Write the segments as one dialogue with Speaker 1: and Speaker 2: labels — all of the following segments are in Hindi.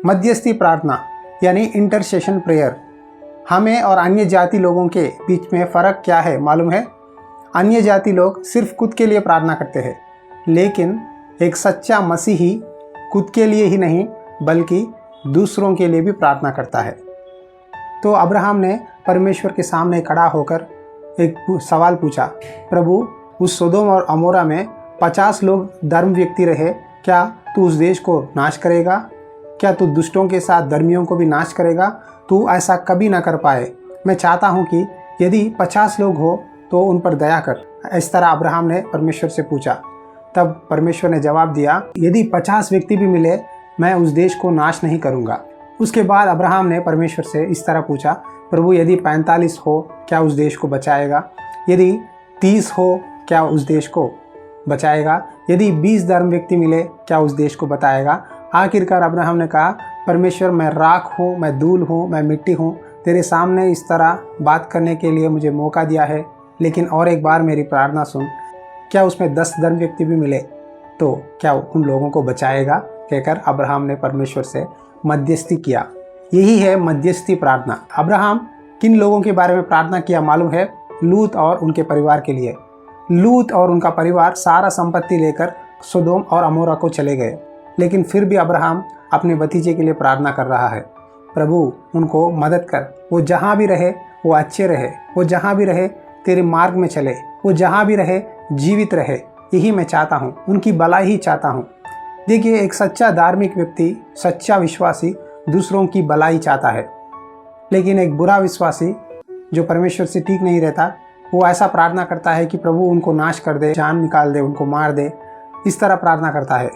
Speaker 1: मध्यस्थी प्रार्थना यानी इंटरसेशन प्रेयर। हमें और अन्य जाति लोगों के बीच में फ़र्क क्या है मालूम है? अन्य जाति लोग सिर्फ खुद के लिए प्रार्थना करते हैं, लेकिन एक सच्चा मसीही खुद के लिए ही नहीं बल्कि दूसरों के लिए भी प्रार्थना करता है। तो अब्राहम ने परमेश्वर के सामने खड़ा होकर एक सवाल पूछा, प्रभु उस सोदोम और अमोरा में 50 लोग धर्म व्यक्ति रहे, क्या तू उस देश को नाश करेगा? क्या तू दुष्टों के साथ धर्मियों को भी नाश करेगा? तू ऐसा कभी ना कर पाए। मैं चाहता हूँ कि यदि 50 लोग हो तो उन पर दया कर। इस तरह अब्राहम ने परमेश्वर से पूछा। तब परमेश्वर ने जवाब दिया, यदि 50 व्यक्ति भी मिले मैं उस देश को नाश नहीं करूँगा। उसके बाद अब्राहम ने परमेश्वर से इस तरह पूछा, प्रभु यदि 45 हो क्या उस देश को बचाएगा? यदि 30 हो क्या उस देश को बचाएगा? यदि 20 धर्म व्यक्ति मिले क्या उस देश को बताएगा? आखिरकार अब्राहम ने कहा, परमेश्वर मैं राख हूँ, मैं धूल हूँ, मैं मिट्टी हूँ, तेरे सामने इस तरह बात करने के लिए मुझे मौका दिया है, लेकिन और एक बार मेरी प्रार्थना सुन। क्या उसमें 10 धर्म व्यक्ति भी मिले तो क्या उन लोगों को बचाएगा? कहकर अब्राहम ने परमेश्वर से मध्यस्थी किया। यही है मध्यस्थी प्रार्थना। अब्राहम किन लोगों के बारे में प्रार्थना किया मालूम है? लूत और उनके परिवार के लिए। लूत और उनका परिवार सारा संपत्ति लेकर सोदोम और अमोरा को चले गए, लेकिन फिर भी अब्राहम अपने भतीजे के लिए प्रार्थना कर रहा है, प्रभु उनको मदद कर, वो जहाँ भी रहे वो अच्छे रहे, वो जहाँ भी रहे तेरे मार्ग में चले, वो जहाँ भी रहे जीवित रहे। यही मैं चाहता हूँ, उनकी भलाई ही चाहता हूँ। देखिए, एक सच्चा धार्मिक व्यक्ति, सच्चा विश्वासी दूसरों की भलाई चाहता है, लेकिन एक बुरा विश्वासी जो परमेश्वर से ठीक नहीं रहता वो ऐसा प्रार्थना करता है कि प्रभु उनको नाश कर दे, जान निकाल दे, उनको मार दे। इस तरह प्रार्थना करता है,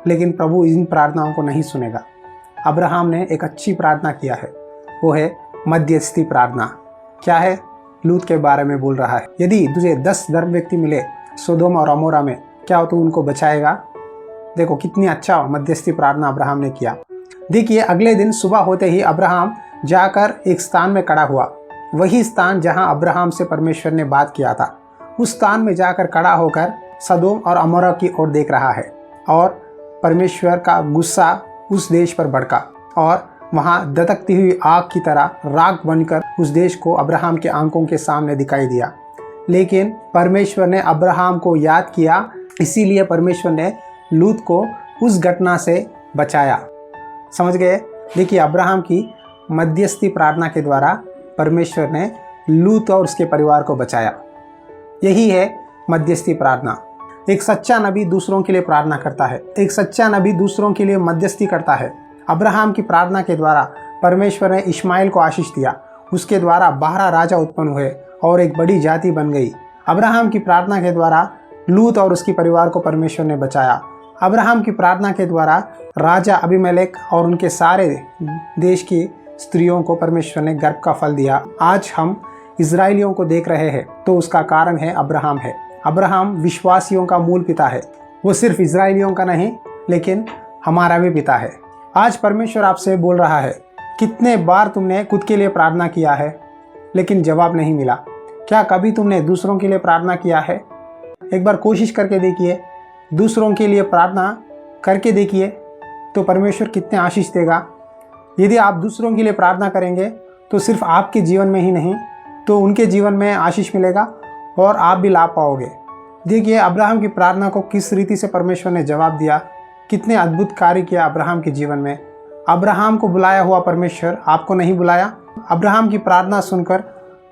Speaker 1: लेकिन प्रभु इन प्रार्थनाओं को नहीं सुनेगा। अब्राहम ने एक अच्छी प्रार्थना किया है, वो है मध्यस्थी प्रार्थना। क्या है? लूत के बारे में बोल रहा है, यदि तुझे 10 धर्म व्यक्ति मिले सोदोम और अमोरा में, क्या तू उनको बचाएगा? देखो कितनी अच्छा मध्यस्थी प्रार्थना अब्राहम ने किया। देखिए, अगले दिन सुबह होते ही अब्राहम जाकर एक स्थान में खड़ा हुआ, वही स्थान जहां अब्राहम से परमेश्वर ने बात किया था। उस स्थान में जाकर खड़ा होकर सदोम और अमोरा की ओर देख रहा है, और परमेश्वर का गुस्सा उस देश पर भड़का और वहां दतकती हुई आग की तरह राख बनकर उस देश को अब्राहम के आंखों के सामने दिखाई दिया। लेकिन परमेश्वर ने अब्राहम को याद किया, इसीलिए परमेश्वर ने लूत को उस घटना से बचाया। समझ गए? देखिए, अब्राहम की मध्यस्थी प्रार्थना के द्वारा परमेश्वर ने लूत और उसके परिवार को बचाया। यही है मध्यस्थी प्रार्थना। एक सच्चा नबी दूसरों के लिए प्रार्थना करता है, एक सच्चा नबी दूसरों के लिए मध्यस्थी करता है। अब्राहम की प्रार्थना के द्वारा परमेश्वर ने इश्माइल को आशीष दिया, उसके द्वारा 12 राजा उत्पन्न हुए और एक बड़ी जाति बन गई। अब्राहम की प्रार्थना के द्वारा लूत और उसके परिवार को परमेश्वर ने बचाया। अब्राहम की प्रार्थना के द्वारा राजा अबीमेलेक और उनके सारे देश की स्त्रियों को परमेश्वर ने गर्भ का फल दिया। आज हम इजराइलियों को देख रहे हैं तो उसका कारण है अब्राहम है। अब्राहम विश्वासियों का मूल पिता है। वो सिर्फ इजराइलियों का नहीं लेकिन हमारा भी पिता है। आज परमेश्वर आपसे बोल रहा है, कितने बार तुमने खुद के लिए प्रार्थना किया है लेकिन जवाब नहीं मिला? क्या कभी तुमने दूसरों के लिए प्रार्थना किया है? एक बार कोशिश करके देखिए, दूसरों के लिए प्रार्थना करके देखिए तो परमेश्वर कितने आशीष देगा। यदि आप दूसरों के लिए प्रार्थना करेंगे तो सिर्फ आपके जीवन में ही नहीं तो उनके जीवन में आशीष मिलेगा और आप भी लाभ पाओगे। देखिए, अब्राहम की प्रार्थना को किस रीति से परमेश्वर ने जवाब दिया, कितने अद्भुत कार्य किया अब्राहम के जीवन में। अब्राहम को बुलाया हुआ परमेश्वर आपको नहीं बुलाया? अब्राहम की प्रार्थना सुनकर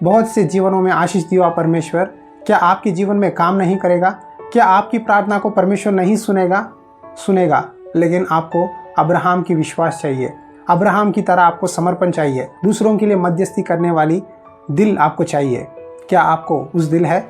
Speaker 1: बहुत से जीवनों में आशीष दिया परमेश्वर, क्या आपके जीवन में काम नहीं करेगा? क्या आपकी प्रार्थना को परमेश्वर नहीं सुनेगा? सुनेगा, लेकिन आपको अब्राहम की विश्वास चाहिए, अब्राहम की तरह आपको समर्पण चाहिए, दूसरों के लिए मध्यस्थी करने वाली दिल आपको चाहिए। क्या आपको उस दिल है?